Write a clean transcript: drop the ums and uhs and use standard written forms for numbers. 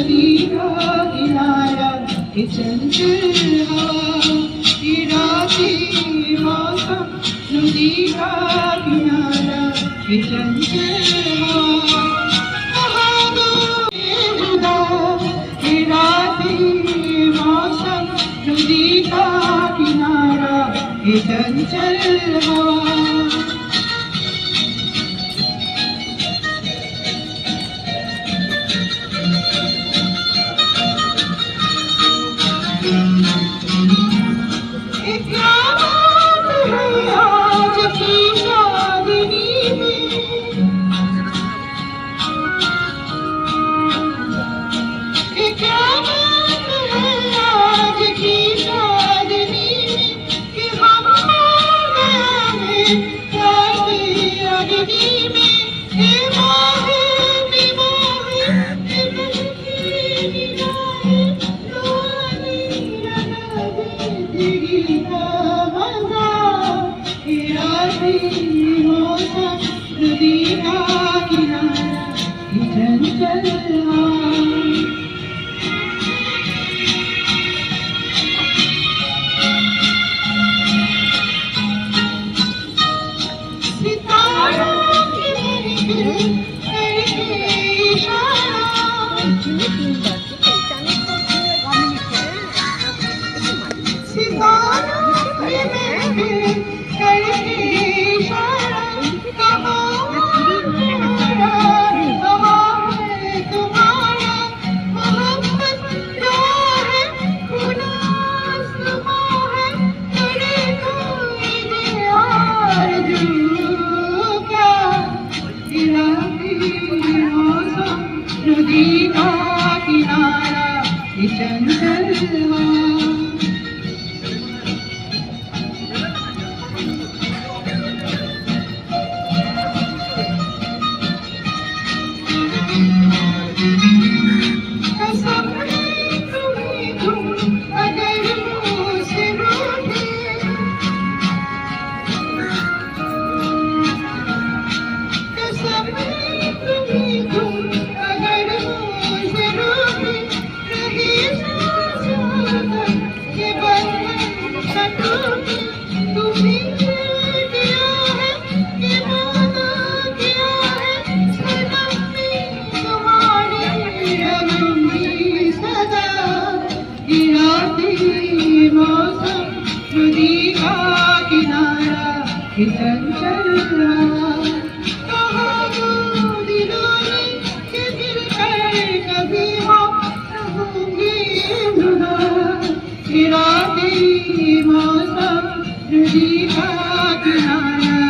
नदी का किनारा ये चंचल हवा ये राती मौसम नदी का किनारा ये चंचल हवा कहाँ दो ये जुदा ये राती मौसम नदी का किनारा ये चंचल हवा नदी का किनारा ये चंचल नदी का किनारा ये चंचल कहाँ दिलों ने कि दिल कर कभी हम होंगे जुदा ये राती मौसम नदी का किनारा